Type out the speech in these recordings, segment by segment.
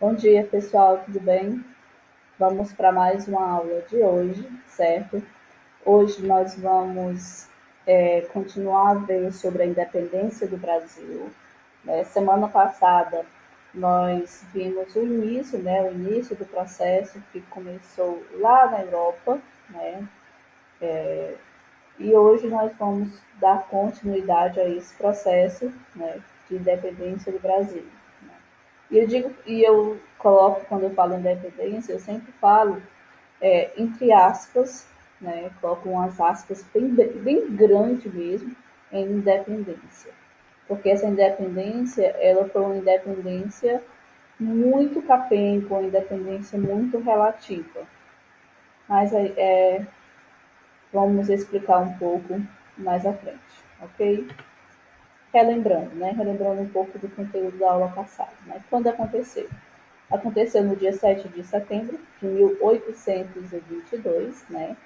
Bom dia, pessoal, tudo bem? Vamos para mais uma aula de hoje, certo? Hoje nós vamos continuar a ver sobre a independência do Brasil. Semana passada nós vimos o início do processo que começou lá na Europa, né? E hoje nós vamos dar continuidade a esse processo, né, de independência do Brasil. E eu coloco, quando eu falo independência, eu sempre falo entre aspas, né, coloco umas aspas bem grande mesmo, em independência. Porque essa independência, ela foi uma independência muito capenga, uma independência muito relativa. Mas vamos explicar um pouco mais à frente, ok? Relembrando, né? Relembrando um pouco do conteúdo da aula passada. Né? Quando aconteceu? Aconteceu no dia 7 de setembro de 1822, né?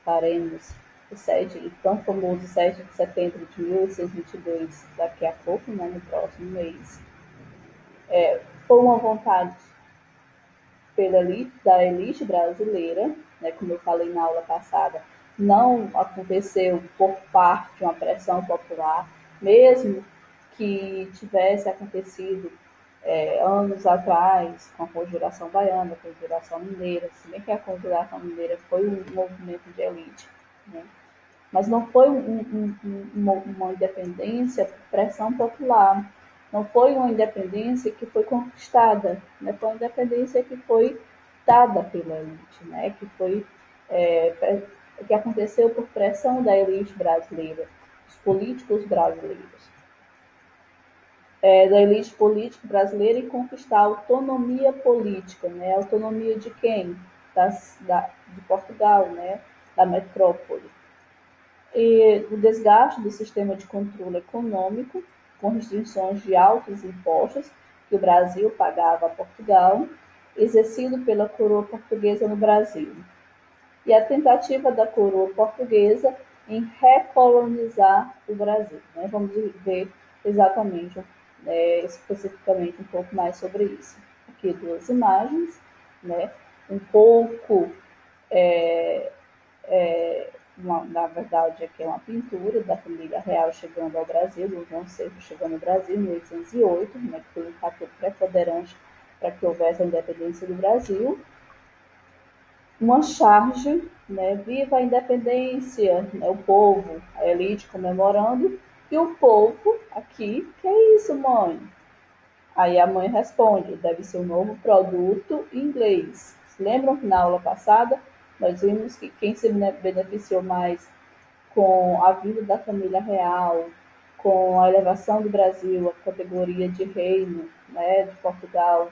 Faremos o 7, o tão famoso 7 de setembro de 1822 daqui a pouco, né? No próximo mês. Foi uma vontade da elite brasileira, né? Como eu falei na aula passada, não aconteceu por parte de uma pressão popular, mesmo que tivesse acontecido anos atrás, com a Conjuração Baiana, a Conjuração Mineira, se bem que a Conjuração Mineira foi um movimento de elite, né? Mas não foi uma independência por pressão popular, não foi uma independência que foi conquistada, né? Foi uma independência que foi dada pela elite, né? Que aconteceu por pressão da elite brasileira, dos políticos brasileiros. Da elite política brasileira e conquistar a autonomia política, né? A autonomia de quem? De Portugal, né? Da metrópole. E o desgaste do sistema de controle econômico, com restrições de altos impostos que o Brasil pagava a Portugal, exercido pela coroa portuguesa no Brasil. E a tentativa da coroa portuguesa em recolonizar o Brasil. Né? Vamos ver exatamente, especificamente um pouco mais sobre isso. Aqui duas imagens, né? Um pouco, na verdade, aqui é uma pintura da família real chegando ao Brasil, do João VI chegando ao Brasil em 1808, né? Que foi um fator preponderante para que houvesse a independência do Brasil. Uma charge, né? Viva a independência, né? O povo, a elite comemorando, e o povo aqui, que é isso, mãe? Aí a mãe responde, deve ser um novo produto inglês. Se lembram que na aula passada nós vimos que quem se beneficiou mais com a vinda da família real, com a elevação do Brasil à categoria de reino, né, de Portugal,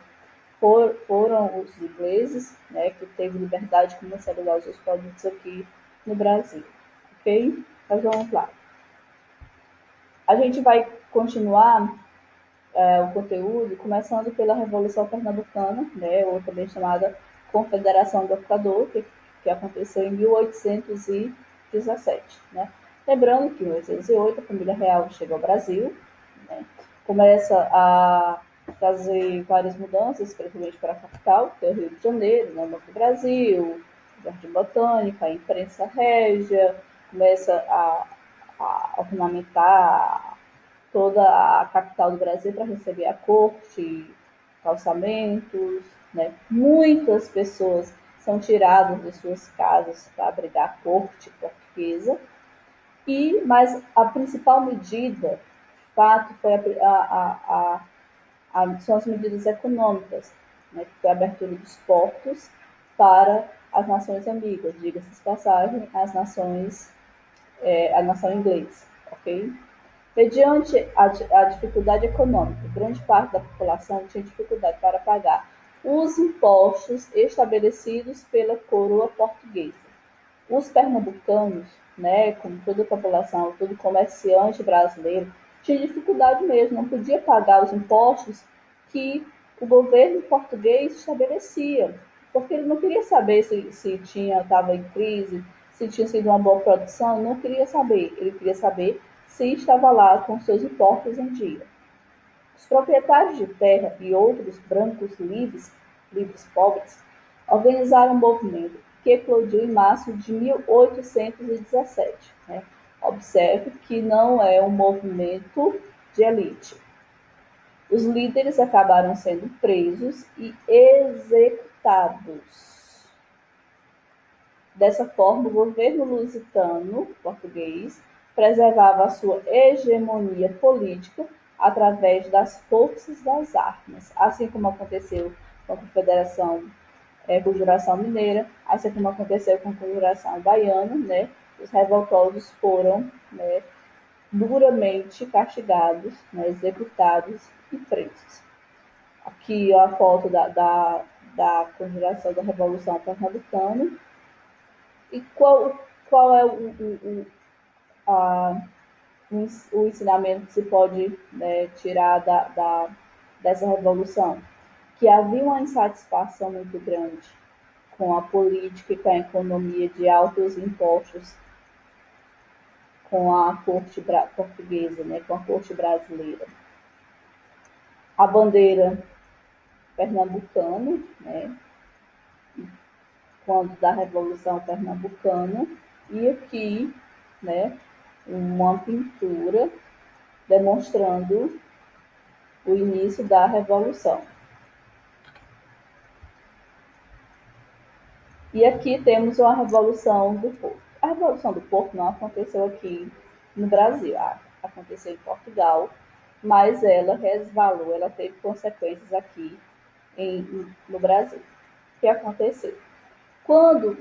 foram os ingleses, né, que teve liberdade de comercializar os seus produtos aqui no Brasil, ok? Mas vamos lá. A gente vai continuar o conteúdo começando pela Revolução Pernambucana, né, ou também chamada Confederação do Equador, que aconteceu em 1817, né? Lembrando que em 1808 a família real chega ao Brasil, né, começa a fazer várias mudanças, principalmente para a capital, que é o Rio de Janeiro, né, o Banco do Brasil, o Jardim Botânico, a imprensa régia, começa a ornamentar toda a capital do Brasil para receber a corte, calçamentos, né? Muitas pessoas são tiradas de suas casas para abrigar a corte portuguesa, mas a principal medida, de fato, foi são as medidas econômicas, né, que foi a abertura dos portos para as nações amigas, diga-se de passagem, a nação inglesa, ok? Mediante a dificuldade econômica, grande parte da população tinha dificuldade para pagar os impostos estabelecidos pela coroa portuguesa. Os pernambucanos, né, como toda a população, todo comerciante brasileiro, tinha dificuldade mesmo, não podia pagar os impostos que o governo português estabelecia, porque ele não queria saber se estava em crise, se tinha sido uma boa produção, não queria saber, ele queria saber se estava lá com seus impostos em dia. Os proprietários de terra e outros brancos livres pobres, organizaram um movimento que eclodiu em março de 1817. Né? Observe que não é um movimento de elite. Os líderes acabaram sendo presos e executados. Dessa forma, o governo lusitano português preservava a sua hegemonia política através das forças das armas, assim como aconteceu com a Confederação Conjuração Mineira, assim como aconteceu com a Conjuração Baiana, né? Os revoltosos foram, né, duramente castigados, né, executados e presos. Aqui a foto da Conjuração da Revolução Pernambucana. E qual é o ensinamento que se pode, né, tirar dessa revolução? Que havia uma insatisfação muito grande com a política e com a economia de altos impostos com a corte portuguesa, né, com a corte brasileira. A bandeira pernambucana, né, quando da Revolução Pernambucana, e aqui, né, uma pintura demonstrando o início da Revolução. E aqui temos a Revolução do Porto. A Revolução do Porto não aconteceu aqui no Brasil, aconteceu em Portugal, mas ela resvalou, ela teve consequências aqui no Brasil. O que aconteceu? Quando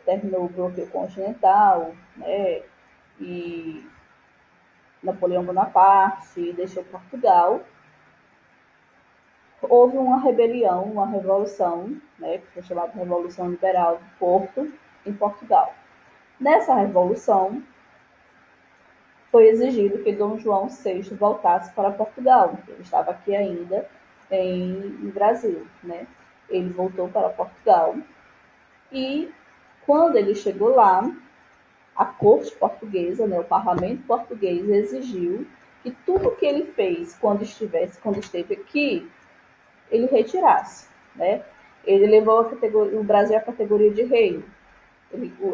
terminou o bloqueio continental, né, e Napoleão Bonaparte deixou Portugal, houve uma rebelião, uma revolução, né, que foi chamada Revolução Liberal do Porto, em Portugal. Nessa revolução, foi exigido que Dom João VI voltasse para Portugal. Ele estava aqui ainda no Brasil, né? Ele voltou para Portugal e, quando ele chegou lá, a corte portuguesa, né, o parlamento português, exigiu que tudo que ele fez quando esteve aqui, ele retirasse, né? Ele levou o Brasil à categoria de reino.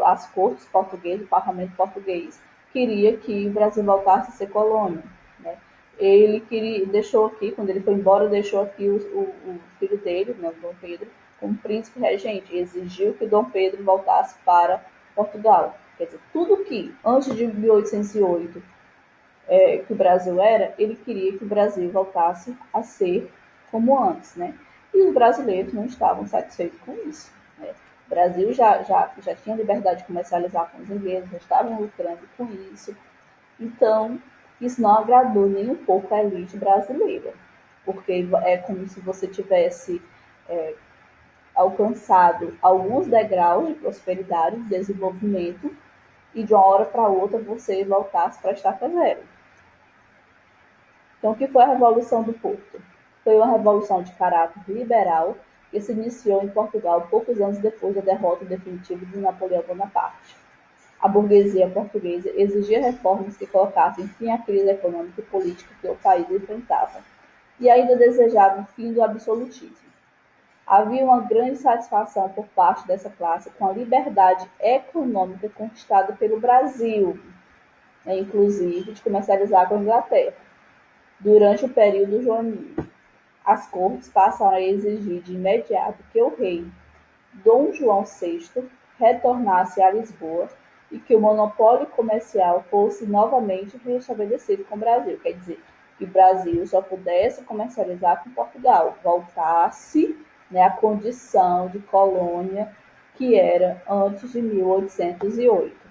As cortes portuguesas, o parlamento português, queria que o Brasil voltasse a ser colônia, né? Ele deixou aqui, quando ele foi embora, deixou aqui o filho dele, né, Dom Pedro, como príncipe regente, e exigiu que Dom Pedro voltasse para Portugal. Quer dizer, tudo que antes de 1808 que o Brasil era, ele queria que o Brasil voltasse a ser como antes, né? E os brasileiros não estavam satisfeitos com isso, né? O Brasil já tinha liberdade de comercializar com os ingleses, já estavam lucrando com isso. Então, isso não agradou nem um pouco a elite brasileira, porque é como se você tivesse alcançado alguns degraus de prosperidade, de desenvolvimento, e de uma hora para outra você voltasse para a estaca zero. Então, o que foi a Revolução do Porto? Foi uma revolução de caráter liberal que se iniciou em Portugal poucos anos depois da derrota definitiva de Napoleão Bonaparte. A burguesia portuguesa exigia reformas que colocassem fim à crise econômica e política que o país enfrentava, e ainda desejava o fim do absolutismo. Havia uma grande satisfação por parte dessa classe com a liberdade econômica conquistada pelo Brasil, né, inclusive de comercializar com a Inglaterra. Durante o período joanino, as cortes passaram a exigir de imediato que o rei Dom João VI retornasse a Lisboa e que o monopólio comercial fosse novamente restabelecido com o Brasil. Quer dizer, que o Brasil só pudesse comercializar com Portugal, voltasse, né, à condição de colônia que era antes de 1808.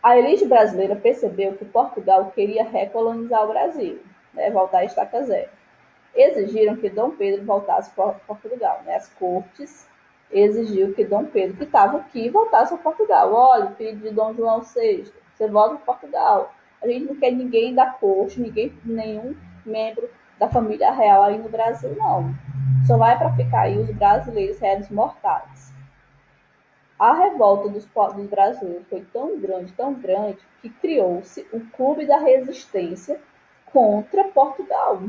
A elite brasileira percebeu que Portugal queria recolonizar o Brasil, né, voltar à estaca zero. Exigiram que Dom Pedro voltasse para Portugal. Né? As cortes exigiu que Dom Pedro, que estava aqui, voltasse para Portugal. Olha, filho de Dom João VI, você volta para Portugal. A gente não quer ninguém da corte, nenhum membro da família real aí no Brasil, não. Só vai para ficar aí os brasileiros réis mortais. A revolta dos brasileiros foi tão grande, que criou-se o Clube da Resistência contra Portugal.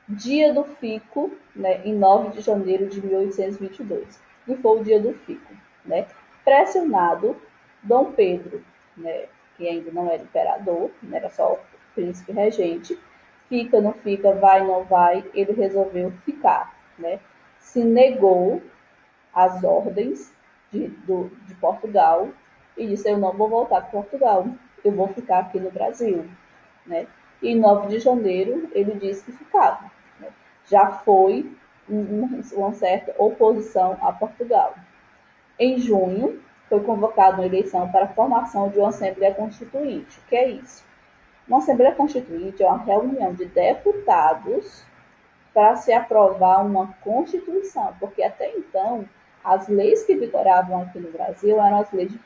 Dia do Fico, né, em 9 de janeiro de 1822, que foi o dia do Fico. Né? Pressionado, Dom Pedro, né, que ainda não era imperador, né, era só o príncipe regente, fica, não fica, vai, não vai, ele resolveu ficar. Né? Se negou às ordens de Portugal e disse: eu não vou voltar para Portugal, eu vou ficar aqui no Brasil. Né? E em 9 de janeiro ele disse que ficava. Né? Já foi uma certa oposição a Portugal. Em junho, foi convocada uma eleição para a formação de uma Assembleia Constituinte. O que é isso? Uma Assembleia Constituinte é uma reunião de deputados para se aprovar uma Constituição, porque até então as leis que vigoravam aqui no Brasil eram as leis de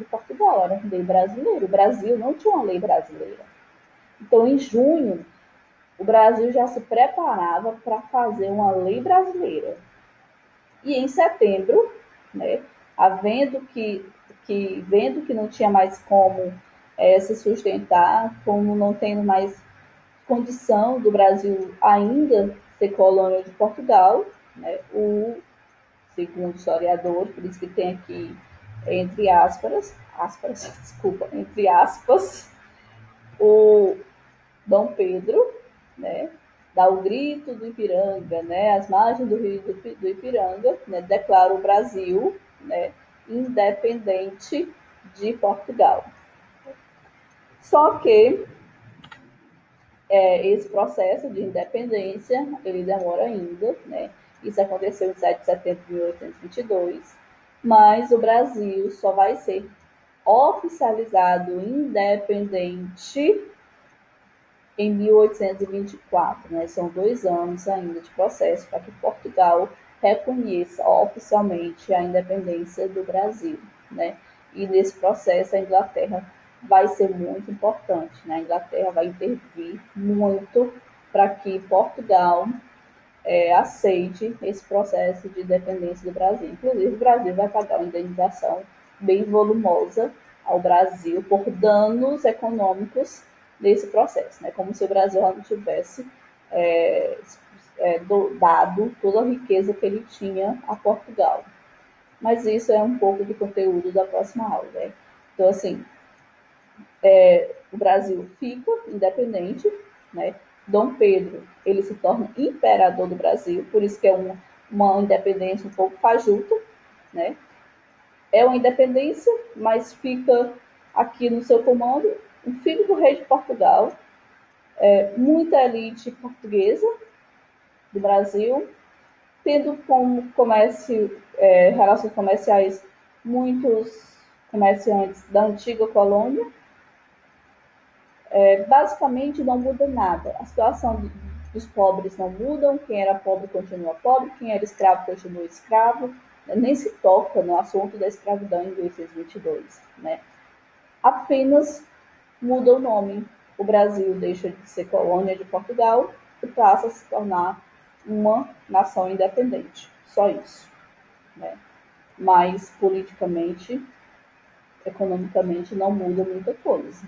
Portugal, eram lei brasileira. O Brasil não tinha uma lei brasileira. Então, em junho, o Brasil já se preparava para fazer uma lei brasileira. E em setembro, né, vendo que não tinha mais como se sustentar, como não tendo mais condição do Brasil ainda ser colônia de Portugal, né, segundo historiador, por isso que tem aqui entre entre aspas, o Dom Pedro, né, dá o grito do Ipiranga, né, às margens do rio do Ipiranga, né, declara o Brasil, né, independente de Portugal. Só que esse processo de independência, ele demora ainda, né? Isso aconteceu em 7 de setembro de 1822, mas o Brasil só vai ser oficializado independente em 1824, né? São 2 anos ainda de processo para que Portugal reconheça oficialmente a independência do Brasil, né? E nesse processo a Inglaterra vai ser muito importante, né? A Inglaterra vai intervir muito para que Portugal aceite esse processo de independência do Brasil. Inclusive, o Brasil vai pagar uma indenização bem volumosa ao Brasil por danos econômicos nesse processo, né? Como se o Brasil não tivesse dado toda a riqueza que ele tinha a Portugal. Mas isso é um pouco do conteúdo da próxima aula. Né? Então, assim, o Brasil fica independente, né? Dom Pedro, ele se torna imperador do Brasil, por isso que é uma independência um pouco fajuta, né? É uma independência, mas fica aqui no seu comando um filho do rei de Portugal, muita elite portuguesa do Brasil, tendo como relações comerciais muitos comerciantes da antiga colônia. Basicamente não muda nada. A situação dos pobres não muda, quem era pobre continua pobre, quem era escravo continua escravo, nem se toca no assunto da escravidão em 1822. Né? Apenas muda o nome. O Brasil deixa de ser colônia de Portugal e passa a se tornar uma nação independente. Só isso. Né? Mas politicamente, economicamente, não muda muita coisa.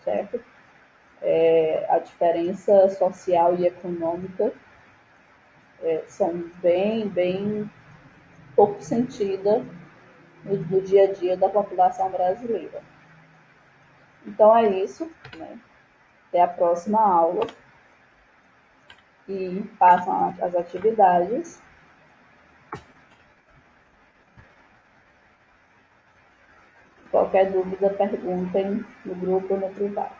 Certo? A diferença social e econômica são bem pouco sentida no dia a dia da população brasileira. Então é isso, né? Até a próxima aula e passam as atividades. Qualquer dúvida, perguntem no grupo ou no privado.